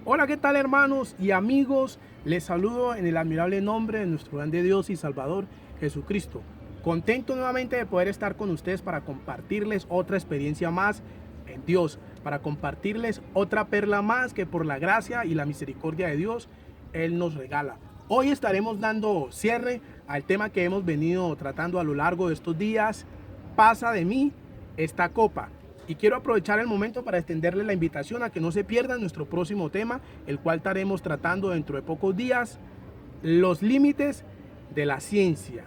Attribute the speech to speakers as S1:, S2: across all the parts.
S1: Hola, ¿qué tal hermanos y amigos? Les saludo en el admirable nombre de nuestro grande Dios y Salvador Jesucristo. Contento nuevamente de poder estar con ustedes para compartirles otra experiencia más en Dios, para compartirles otra perla más que por la gracia y la misericordia de Dios Él nos regala. Hoy estaremos dando cierre al tema que hemos venido tratando a lo largo de estos días. Pasa de mí esta copa. Y quiero aprovechar el momento para extenderle la invitación a que no se pierdan nuestro próximo tema, el cual estaremos tratando dentro de pocos días, los límites de la ciencia.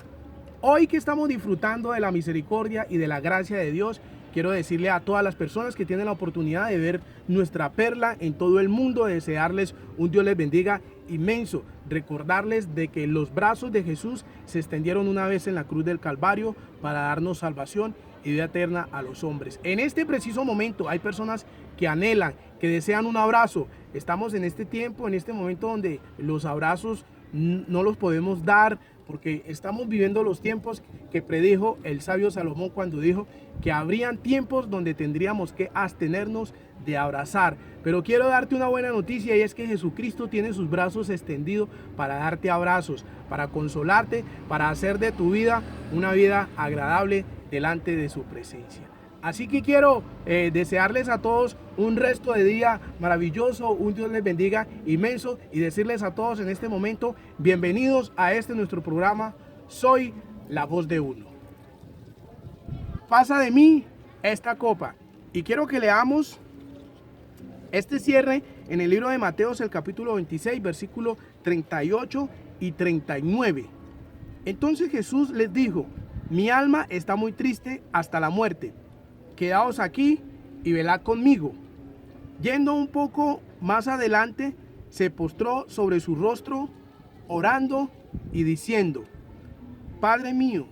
S1: Hoy que estamos disfrutando de la misericordia y de la gracia de Dios, quiero decirle a todas las personas que tienen la oportunidad de ver nuestra perla en todo el mundo, desearles un Dios les bendiga inmenso, recordarles de que los brazos de Jesús se extendieron una vez en la cruz del Calvario para darnos salvación y vida eterna a los hombres. En este preciso momento hay personas que anhelan, que desean un abrazo. Estamos en este tiempo, en este momento donde los abrazos no los podemos dar porque estamos viviendo los tiempos que predijo el sabio Salomón cuando dijo que habrían tiempos donde tendríamos que abstenernos de abrazar. Pero quiero darte una buena noticia y es que Jesucristo tiene sus brazos extendidos para darte abrazos, para consolarte, para hacer de tu vida una vida agradable delante de su presencia. Así que quiero desearles a todos un resto de día maravilloso, un Dios les bendiga inmenso y decirles a todos en este momento, bienvenidos a este nuestro programa, Soy la Voz de Uno. Pasa de mí esta copa. Y quiero que leamos este cierre en el libro de Mateos, el capítulo 26, versículos 38 y 39. Entonces Jesús les dijo, mi alma está muy triste hasta la muerte. Quedaos aquí y velad conmigo. Yendo un poco más adelante, se postró sobre su rostro, orando y diciendo, Padre mío,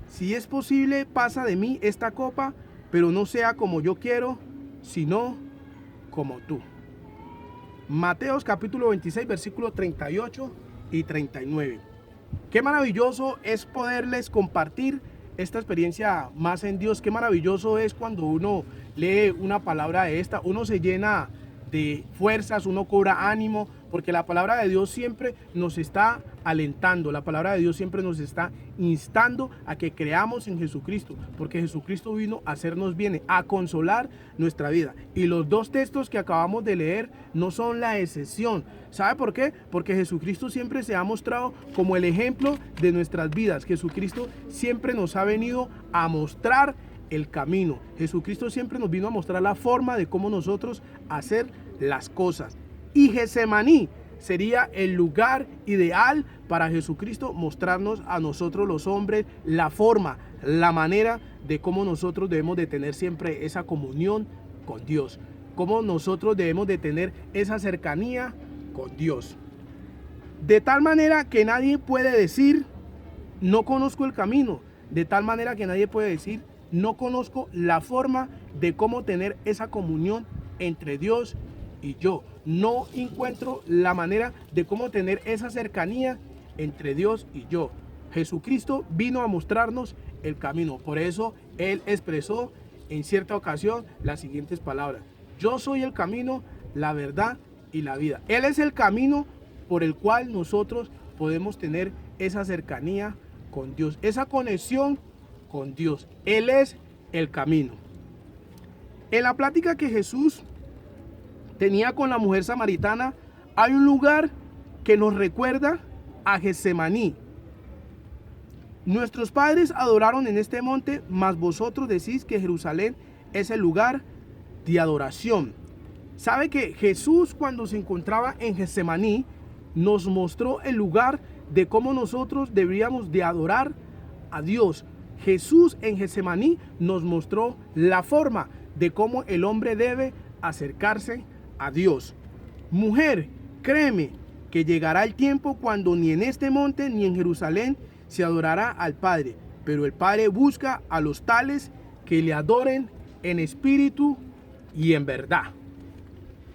S1: si es posible, pasa de mí esta copa, pero no sea como yo quiero, sino como tú. Mateos capítulo 26, versículos 38 y 39. Qué maravilloso es poderles compartir esta experiencia más en Dios. Qué maravilloso es cuando uno lee una palabra de esta, uno se llena de fuerzas, uno cobra ánimo, porque la palabra de Dios siempre nos está alentando, la palabra de Dios siempre nos está instando a que creamos en Jesucristo, porque Jesucristo vino a hacernos bien, a consolar nuestra vida. Y los dos textos que acabamos de leer no son la excepción. ¿Sabe por qué? Porque Jesucristo siempre se ha mostrado como el ejemplo de nuestras vidas. Jesucristo siempre nos ha venido a mostrar el camino. Jesucristo siempre nos vino a mostrar la forma de cómo nosotros hacer las cosas. Y Getsemaní sería el lugar ideal para Jesucristo mostrarnos a nosotros los hombres la forma, la manera de cómo nosotros debemos de tener siempre esa comunión con Dios, cómo nosotros debemos de tener esa cercanía con Dios. De tal manera que nadie puede decir, no conozco el camino, de tal manera que nadie puede decir, no conozco la forma de cómo tener esa comunión entre Dios y yo. No encuentro la manera de cómo tener esa cercanía entre Dios y yo. Jesucristo vino a mostrarnos el camino. Por eso Él expresó en cierta ocasión las siguientes palabras. Yo soy el camino, la verdad y la vida. Él es el camino por el cual nosotros podemos tener esa cercanía con Dios, esa conexión con Dios. Él es el camino. En la plática que Jesús tenía con la mujer samaritana, hay un lugar que nos recuerda a Getsemaní. Nuestros padres adoraron en este monte, mas vosotros decís que Jerusalén es el lugar de adoración. ¿Sabe que Jesús, cuando se encontraba en Getsemaní, nos mostró el lugar de cómo nosotros deberíamos de adorar a Dios? Jesús en Getsemaní nos mostró la forma de cómo el hombre debe acercarse a Dios. Mujer, créeme que llegará el tiempo cuando ni en este monte ni en Jerusalén se adorará al Padre, pero el Padre busca a los tales que le adoren en espíritu y en verdad.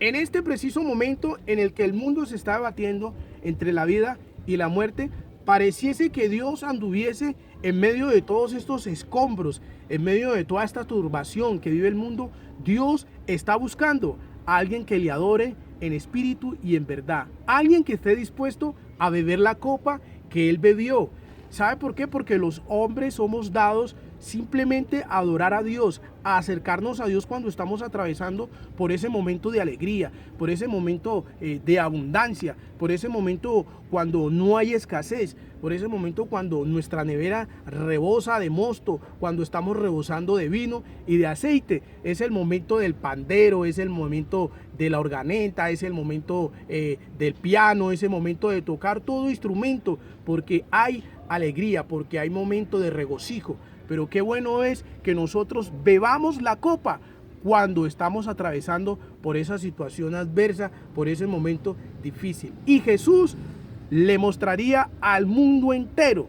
S1: En este preciso momento en el que el mundo se está debatiendo entre la vida y la muerte, pareciese que Dios anduviese en medio de todos estos escombros, en medio de toda esta turbación que vive el mundo. Dios está buscando a alguien que le adore en espíritu y en verdad. Alguien que esté dispuesto a beber la copa que él bebió. ¿Sabe por qué? Porque los hombres somos dados simplemente a adorar a Dios, a acercarnos a Dios cuando estamos atravesando por ese momento de alegría, por ese momento de abundancia, por ese momento cuando no hay escasez, por ese momento cuando nuestra nevera rebosa de mosto, cuando estamos rebosando de vino y de aceite. Es el momento del pandero, es el momento de la organeta, es el momento del piano, es el momento de tocar todo instrumento, porque hay alegría, porque hay momento de regocijo. Pero qué bueno es que nosotros bebamos la copa cuando estamos atravesando por esa situación adversa, por ese momento difícil. Y Jesús le mostraría al mundo entero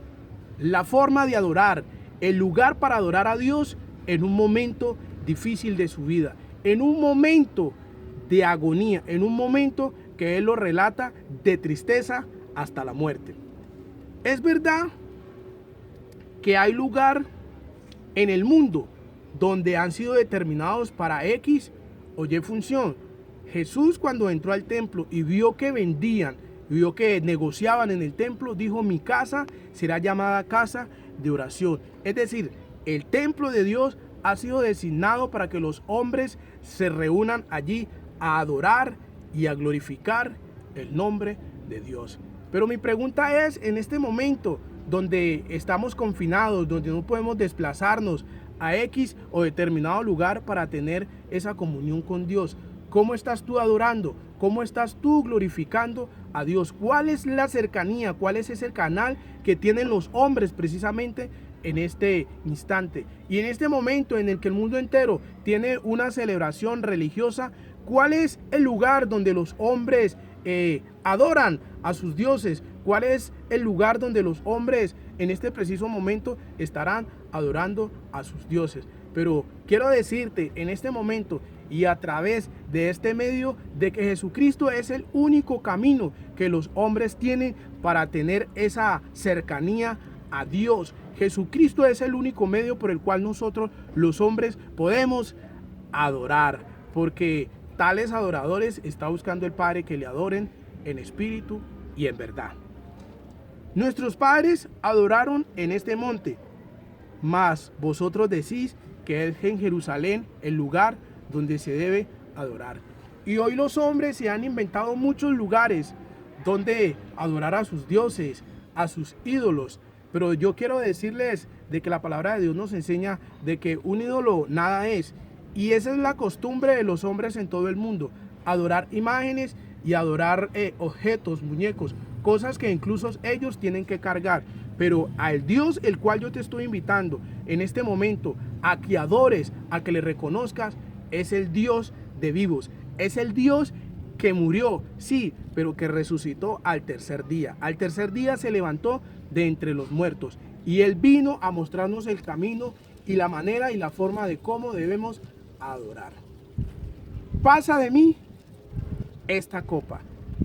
S1: la forma de adorar, el lugar para adorar a Dios en un momento difícil de su vida, en un momento de agonía, en un momento que Él lo relata de tristeza hasta la muerte. Es verdad que hay lugar en el mundo donde han sido determinados para X o Y función. Jesús, cuando entró al templo y vio que vendían, vio que negociaban en el templo, dijo: mi casa será llamada casa de oración. Es decir, el templo de Dios ha sido designado para que los hombres se reúnan allí a adorar y a glorificar el nombre de Dios. Pero mi pregunta es, en este momento donde estamos confinados, donde no podemos desplazarnos a X o determinado lugar para tener esa comunión con Dios, ¿cómo estás tú adorando? ¿Cómo estás tú glorificando a Dios? ¿Cuál es la cercanía? ¿Cuál es ese canal que tienen los hombres precisamente en este instante? Y en este momento en el que el mundo entero tiene una celebración religiosa, ¿cuál es el lugar donde los hombres adoran a sus dioses? ¿Cuál es el lugar donde los hombres en este preciso momento estarán adorando a sus dioses? Pero quiero decirte en este momento y a través de este medio de que Jesucristo es el único camino que los hombres tienen para tener esa cercanía a Dios. Jesucristo es el único medio por el cual nosotros los hombres podemos adorar, porque tales adoradores está buscando el Padre que le adoren en espíritu y en verdad. Nuestros padres adoraron en este monte, mas vosotros decís que es en Jerusalén el lugar donde se debe adorar. Y hoy los hombres se han inventado muchos lugares donde adorar a sus dioses, a sus ídolos. Pero yo quiero decirles de que la palabra de Dios nos enseña de que un ídolo nada es. Y esa es la costumbre de los hombres en todo el mundo, adorar imágenes y adorar objetos, muñecos, cosas que incluso ellos tienen que cargar. Pero al Dios el cual yo te estoy invitando en este momento a que adores, a que le reconozcas, es el Dios de vivos, es el Dios que murió, sí, pero que resucitó al tercer día. Al tercer día se levantó de entre los muertos y Él vino a mostrarnos el camino y la manera y la forma de cómo debemos adorar. Pasa de mí esta copa.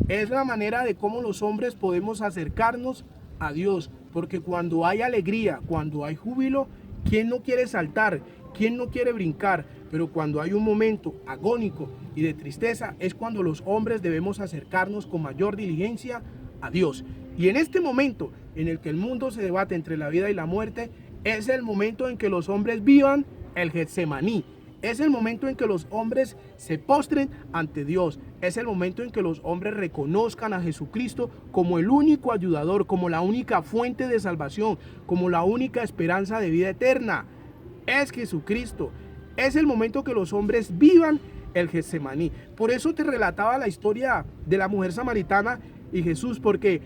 S1: Es la manera de cómo los hombres podemos acercarnos a Dios, porque cuando hay alegría, cuando hay júbilo, ¿quién no quiere saltar? ¿Quién no quiere brincar? Pero cuando hay un momento agónico y de tristeza, es cuando los hombres debemos acercarnos con mayor diligencia a Dios. Y en este momento en el que el mundo se debate entre la vida y la muerte, es el momento en que los hombres vivan el Getsemaní. Es el momento en que los hombres se postren ante Dios. Es el momento en que los hombres reconozcan a Jesucristo como el único ayudador, como la única fuente de salvación, como la única esperanza de vida eterna. Es Jesucristo. Es el momento que los hombres vivan el Getsemaní. Por eso te relataba la historia de la mujer samaritana y Jesús, porque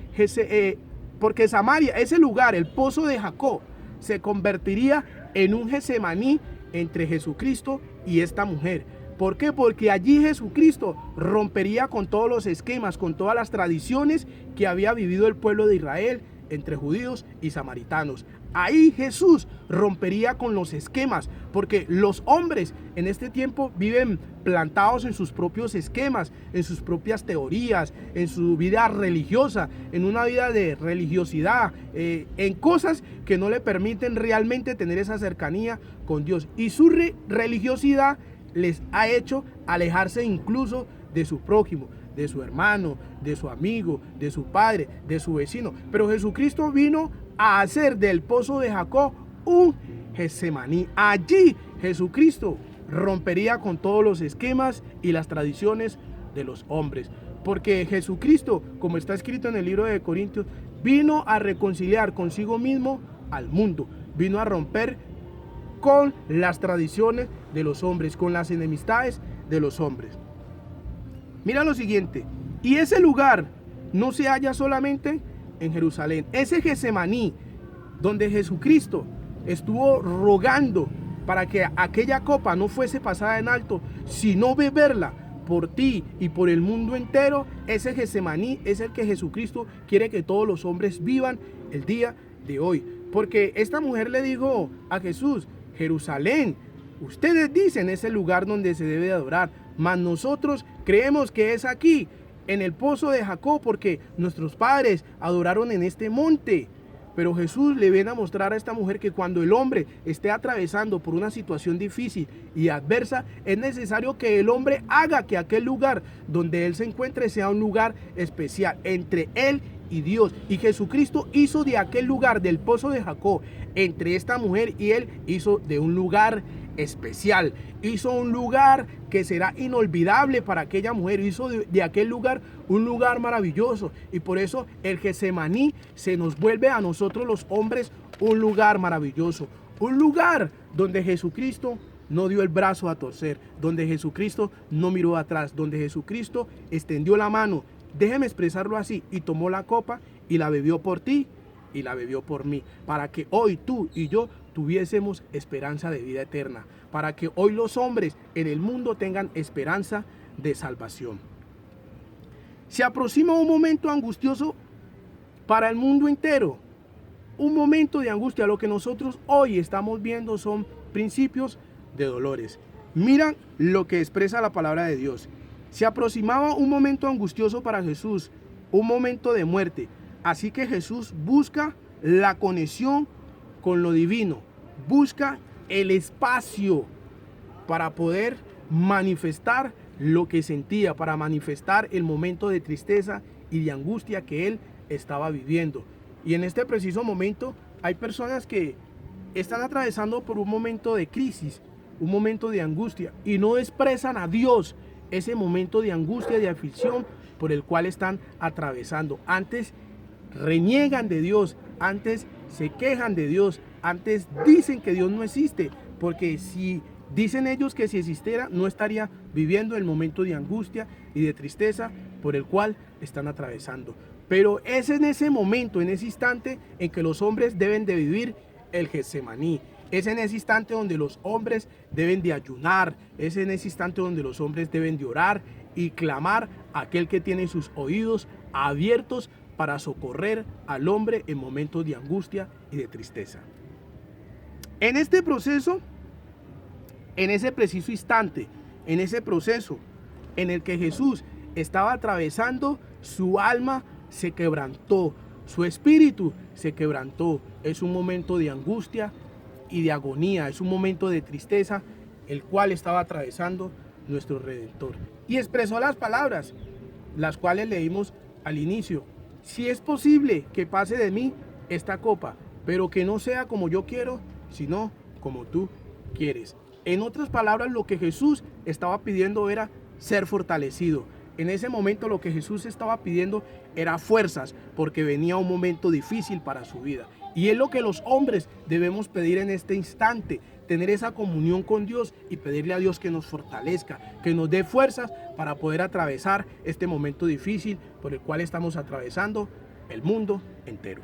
S1: Samaria, ese lugar, el pozo de Jacob, se convertiría en un Getsemaní entre Jesucristo y esta mujer. ¿Por qué? Porque allí Jesucristo rompería con todos los esquemas, con todas las tradiciones que había vivido el pueblo de Israel entre judíos y samaritanos. Ahí Jesús rompería con los esquemas, porque los hombres en este tiempo viven plantados en sus propios esquemas, en sus propias teorías, en su vida religiosa, en una vida de religiosidad, en cosas que no le permiten realmente tener esa cercanía con Dios. Y su religiosidad les ha hecho alejarse incluso de su prójimo, de su hermano, de su amigo, de su padre, de su vecino. Pero Jesucristo vino a hacer del pozo de Jacob un Getsemaní. Allí Jesucristo rompería con todos los esquemas y las tradiciones de los hombres. Porque Jesucristo, como está escrito en el libro de Corintios, vino a reconciliar consigo mismo al mundo. Vino a romper con las tradiciones de los hombres, con las enemistades de los hombres. Mira lo siguiente. Y ese lugar no se halla solamente en Jerusalén. Ese Getsemaní, donde Jesucristo estuvo rogando para que aquella copa no fuese pasada en alto, sino beberla por ti y por el mundo entero, ese Getsemaní es el que Jesucristo quiere que todos los hombres vivan el día de hoy. Porque esta mujer le dijo a Jesús: Jerusalén, ustedes dicen es el lugar donde se debe adorar, mas nosotros creemos que es aquí, en el pozo de Jacob, porque nuestros padres adoraron en este monte. Pero Jesús le viene a mostrar a esta mujer que cuando el hombre esté atravesando por una situación difícil y adversa, es necesario que el hombre haga que aquel lugar donde él se encuentre sea un lugar especial entre él y Dios. Y Jesucristo hizo de aquel lugar, del pozo de Jacob, entre esta mujer y él, hizo de un lugar especial. Hizo un lugar que será inolvidable para aquella mujer. Hizo de aquel lugar un lugar maravilloso. Y por eso el Getsemaní se nos vuelve a nosotros los hombres un lugar maravilloso. Un lugar donde Jesucristo no dio el brazo a torcer, donde Jesucristo no miró atrás, donde Jesucristo extendió la mano, déjeme expresarlo así, y tomó la copa y la bebió por ti y la bebió por mí, para que hoy tú y yo tuviésemos esperanza de vida eterna, para que hoy los hombres en el mundo tengan esperanza de salvación. Se aproxima un momento angustioso para el mundo entero, un momento de angustia. Lo que nosotros hoy estamos viendo son principios de dolores. Mira lo que expresa la palabra de Dios. Se aproximaba un momento angustioso para Jesús, un momento de muerte. Así que Jesús busca la conexión con lo divino, busca el espacio para poder manifestar lo que sentía, para manifestar el momento de tristeza y de angustia que él estaba viviendo. Y en este preciso momento hay personas que están atravesando por un momento de crisis, un momento de angustia, y no expresan a Dios ese momento de angustia, de aflicción por el cual están atravesando. Antes reniegan de Dios, antes se quejan de Dios, antes dicen que Dios no existe, porque si dicen ellos que si existiera, no estaría viviendo el momento de angustia y de tristeza por el cual están atravesando. Pero es en ese momento, en ese instante, en que los hombres deben de vivir el Getsemaní. Es en ese instante donde los hombres deben de ayunar. Es en ese instante donde los hombres deben de orar y clamar a aquel que tiene sus oídos abiertos para socorrer al hombre en momentos de angustia y de tristeza. En este proceso, en ese preciso instante, en ese proceso en el que Jesús estaba atravesando, su alma se quebrantó, su espíritu se quebrantó. Es un momento de angustia y de agonía, es un momento de tristeza el cual estaba atravesando nuestro Redentor. Y expresó las palabras, las cuales leímos al inicio: si es posible que pase de mí esta copa, pero que no sea como yo quiero, sino como tú quieres. En otras palabras, lo que Jesús estaba pidiendo era ser fortalecido. En ese momento lo que Jesús estaba pidiendo era fuerzas, porque venía un momento difícil para su vida. Y es lo que los hombres debemos pedir en este instante: tener esa comunión con Dios y pedirle a Dios que nos fortalezca, que nos dé fuerzas para poder atravesar este momento difícil por el cual estamos atravesando el mundo entero.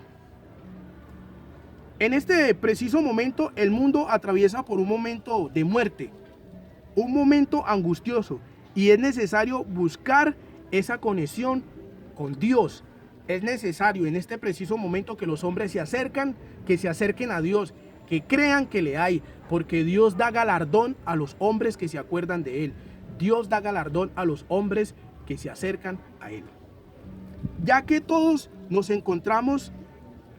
S1: En este preciso momento el mundo atraviesa por un momento de muerte, un momento angustioso, y es necesario buscar esa conexión con Dios. Es necesario en este preciso momento que los hombres se acerquen a Dios, que crean que le hay, porque Dios da galardón a los hombres que se acuerdan de Él. Dios da galardón a los hombres que se acercan a Él. Ya que todos nos encontramos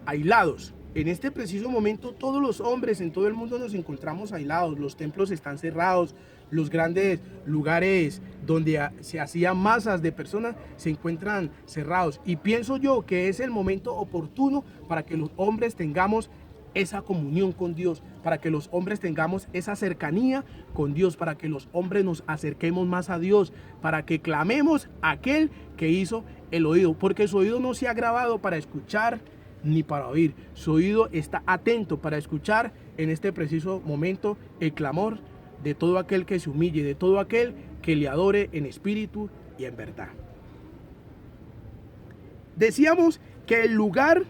S1: aislados, En este preciso momento todos los hombres en todo el mundo nos encontramos aislados, los templos están cerrados, los grandes lugares donde se hacían masas de personas se encuentran cerrados. Y pienso yo que es el momento oportuno para que los hombres tengamos esa comunión con Dios, para que los hombres tengamos esa cercanía con Dios, para que los hombres nos acerquemos más a Dios, para que clamemos a aquel que hizo el oído, porque su oído no se ha grabado para escuchar ni para oír, su oído está atento para escuchar en este preciso momento el clamor de todo aquel que se humille, de todo aquel que le adore en espíritu y en verdad. Decíamos que el lugar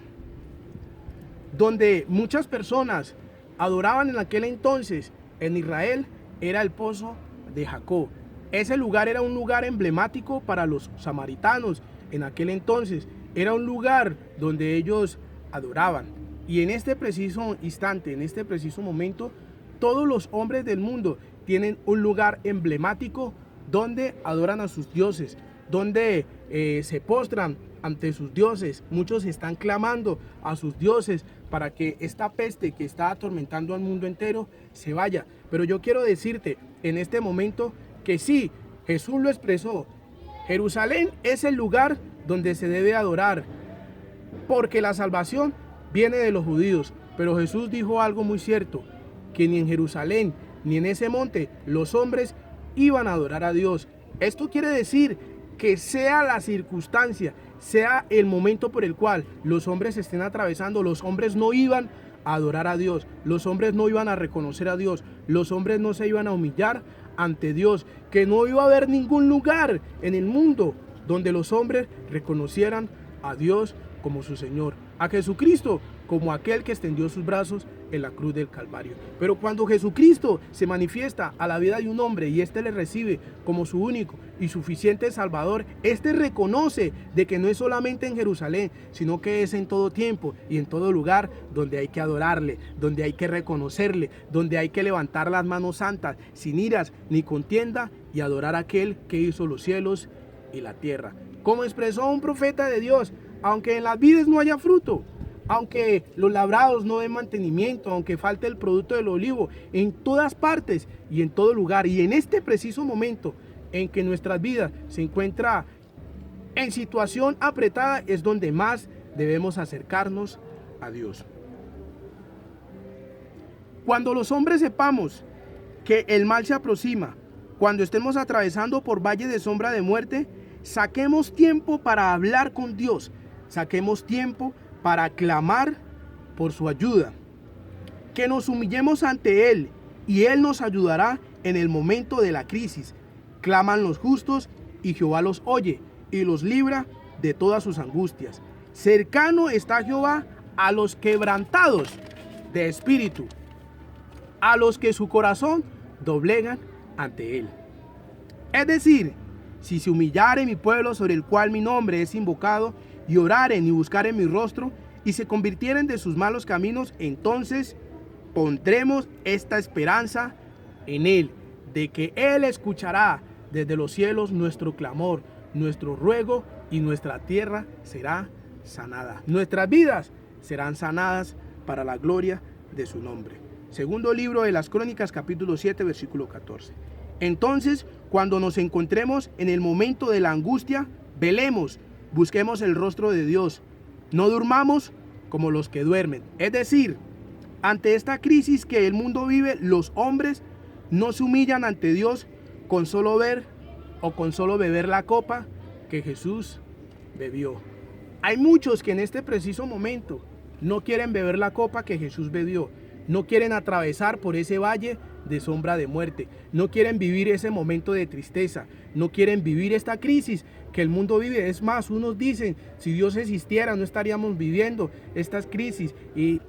S1: donde muchas personas adoraban en aquel entonces en Israel era el pozo de Jacob. Ese lugar era un lugar emblemático para los samaritanos en aquel entonces. Era un lugar donde ellos adoraban. Y en este preciso instante, en este preciso momento, todos los hombres del mundo tienen un lugar emblemático donde adoran a sus dioses, donde se postran ante sus dioses. Muchos están clamando a sus dioses para que esta peste que está atormentando al mundo entero se vaya. Pero yo quiero decirte en este momento que sí, Jesús lo expresó. Jerusalén es el lugar donde se debe adorar, porque la salvación viene de los judíos. Pero Jesús dijo algo muy cierto, que ni en Jerusalén ni en ese monte los hombres iban a adorar a Dios. Esto quiere decir que sea la circunstancia, sea el momento por el cual los hombres estén atravesando, los hombres no iban a adorar a Dios, los hombres no iban a reconocer a Dios, los hombres no se iban a humillar ante Dios, que no iba a haber ningún lugar en el mundo donde los hombres reconocieran a Dios como su Señor, a Jesucristo como aquel que extendió sus brazos en la cruz del Calvario. Pero cuando Jesucristo se manifiesta a la vida de un hombre y éste le recibe como su único y suficiente Salvador, éste reconoce de que no es solamente en Jerusalén, sino que es en todo tiempo y en todo lugar donde hay que adorarle, donde hay que reconocerle, donde hay que levantar las manos santas, sin iras ni contienda, y adorar a aquel que hizo los cielos y la tierra. Como expresó un profeta de Dios, aunque en las vides no haya fruto, aunque los labrados no den mantenimiento, aunque falte el producto del olivo, en todas partes y en todo lugar, y en este preciso momento en que nuestras vidas se encuentra en situación apretada, es donde más debemos acercarnos a Dios. Cuando los hombres sepamos que el mal se aproxima, cuando estemos atravesando por valle de sombra de muerte, saquemos tiempo para hablar con Dios, saquemos tiempo para clamar por su ayuda, que nos humillemos ante Él y Él nos ayudará en el momento de la crisis. Claman los justos y Jehová los oye y los libra de todas sus angustias. Cercano está Jehová a los quebrantados de espíritu, a los que su corazón doblegan ante Él. Es decir, si se humillare mi pueblo sobre el cual mi nombre es invocado, y oraren y buscaren mi rostro, y se convirtieren de sus malos caminos, entonces pondremos esta esperanza en Él, de que Él escuchará desde los cielos nuestro clamor, nuestro ruego, y nuestra tierra será sanada. Nuestras vidas serán sanadas para la gloria de su nombre. Segundo libro de las Crónicas, capítulo 7, versículo 14. Entonces, cuando nos encontremos en el momento de la angustia, velemos, busquemos el rostro de Dios. No durmamos como los que duermen. Es decir, ante esta crisis que el mundo vive, los hombres no se humillan ante Dios con solo ver o con solo beber la copa que Jesús bebió. Hay muchos que en este preciso momento no quieren beber la copa que Jesús bebió. No quieren atravesar por ese valle de sombra de muerte. No quieren vivir ese momento de tristeza. No quieren vivir esta crisis que el mundo vive. Es más, unos dicen, si Dios existiera no estaríamos viviendo estas crisis. Y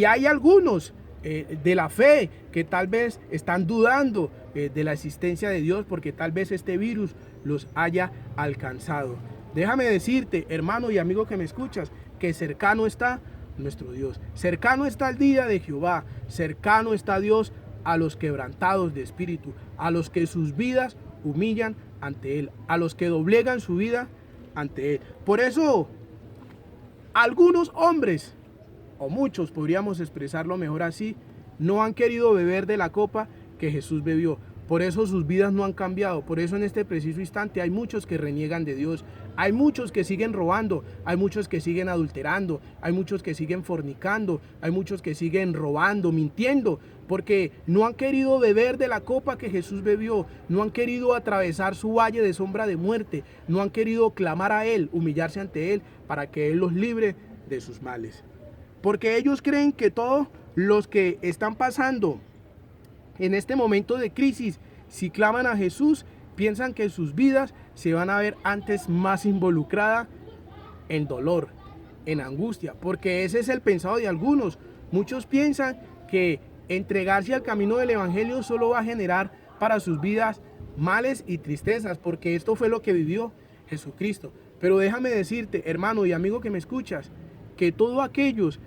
S1: hay algunos de la fe que tal vez están dudando de la existencia de Dios porque tal vez este virus los haya alcanzado. Déjame decirte, hermano y amigo que me escuchas, que cercano está nuestro Dios. Cercano está el día de Jehová. Cercano está Dios a los quebrantados de espíritu, a los que sus vidas humillan ante Él, a los que doblegan su vida ante Él. Por eso, algunos hombres o muchos podríamos expresarlo mejor así, no han querido beber de la copa que Jesús bebió. Por eso sus vidas no han cambiado. Por eso en este preciso instante hay muchos que reniegan de Dios. Hay muchos que siguen robando. Hay muchos que siguen adulterando. Hay muchos que siguen fornicando. Hay muchos que siguen robando, mintiendo. Porque no han querido beber de la copa que Jesús bebió. No han querido atravesar su valle de sombra de muerte. No han querido clamar a Él, humillarse ante Él, para que Él los libre de sus males. Porque ellos creen que todos los que están pasando en este momento de crisis, si claman a Jesús, piensan que sus vidas se van a ver antes más involucradas en dolor, en angustia, porque ese es el pensado de algunos. Muchos piensan que entregarse al camino del evangelio solo va a generar para sus vidas males y tristezas, porque esto fue lo que vivió Jesucristo. Pero déjame decirte, hermano y amigo que me escuchas, que todos aquellos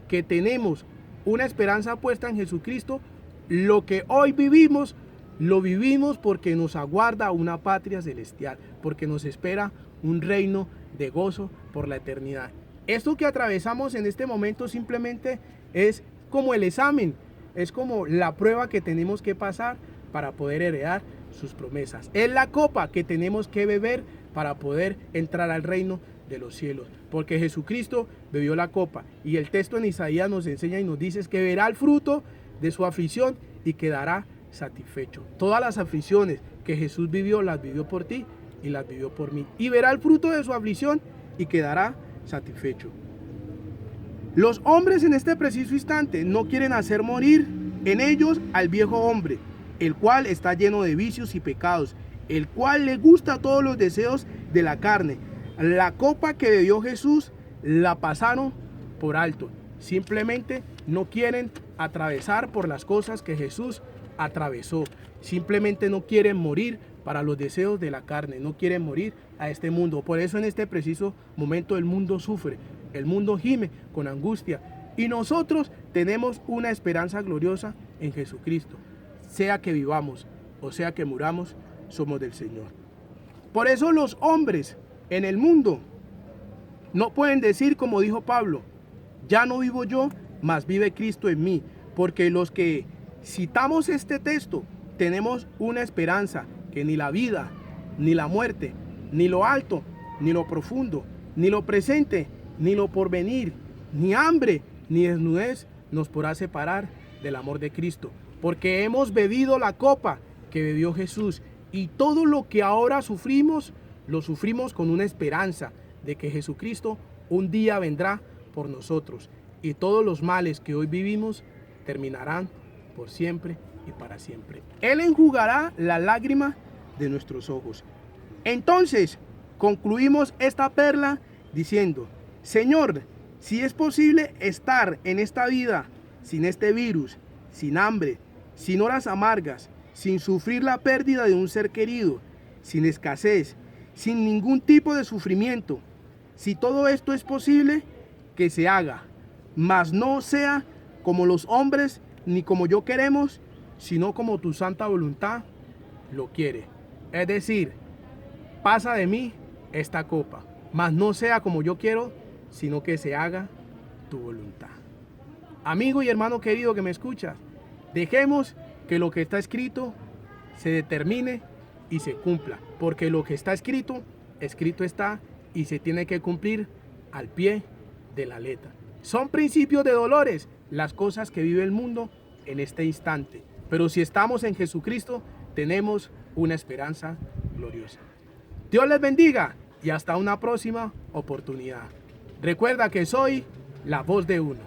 S1: que tenemos una esperanza puesta en Jesucristo, lo que hoy vivimos, lo vivimos porque nos aguarda una patria celestial, porque nos espera un reino de gozo por la eternidad. Esto que atravesamos en este momento simplemente es como el examen, es como la prueba que tenemos que pasar para poder heredar sus promesas. Es la copa que tenemos que beber para poder entrar al reino de los cielos, porque Jesucristo bebió la copa, y el texto en Isaías nos enseña y nos dice que verá el fruto de su aflicción y quedará satisfecho. Todas las aflicciones que Jesús vivió, las vivió por ti y las vivió por mí, y verá el fruto de su aflicción y quedará satisfecho. Los hombres en este preciso instante no quieren hacer morir en ellos al viejo hombre, el cual está lleno de vicios y pecados, el cual le gusta todos los deseos de la carne. La copa que bebió Jesús la pasaron por alto. Simplemente no quieren atravesar por las cosas que Jesús atravesó. Simplemente no quieren morir para los deseos de la carne. No quieren morir a este mundo. Por eso en este preciso momento el mundo sufre. El mundo gime con angustia. Y nosotros tenemos una esperanza gloriosa en Jesucristo. Sea que vivamos o sea que muramos, somos del Señor. Por eso los hombres en el mundo no pueden decir como dijo Pablo: ya no vivo yo, mas vive Cristo en mí. Porque los que citamos este texto tenemos una esperanza que ni la vida, ni la muerte, ni lo alto, ni lo profundo, ni lo presente, ni lo porvenir, ni hambre, ni desnudez nos podrá separar del amor de Cristo. Porque hemos bebido la copa que bebió Jesús, y todo lo que ahora sufrimos, lo sufrimos con una esperanza de que Jesucristo un día vendrá por nosotros, y todos los males que hoy vivimos terminarán por siempre y para siempre. Él enjugará la lágrima de nuestros ojos. Entonces concluimos esta perla diciendo: Señor, si es posible estar en esta vida sin este virus, sin hambre, sin horas amargas, sin sufrir la pérdida de un ser querido, sin escasez, sin ningún tipo de sufrimiento, si todo esto es posible, que se haga, mas no sea como los hombres ni como yo queremos, sino como tu santa voluntad lo quiere. Es decir, pasa de mí esta copa, mas no sea como yo quiero, sino que se haga tu voluntad. Amigo y hermano querido que me escuchas, dejemos que lo que está escrito se determine y se cumpla, porque lo que está escrito, escrito está y se tiene que cumplir al pie de la letra. Son principios de dolores las cosas que vive el mundo en este instante, pero si estamos en Jesucristo, tenemos una esperanza gloriosa. Dios les bendiga y hasta una próxima oportunidad. Recuerda que soy la voz de uno.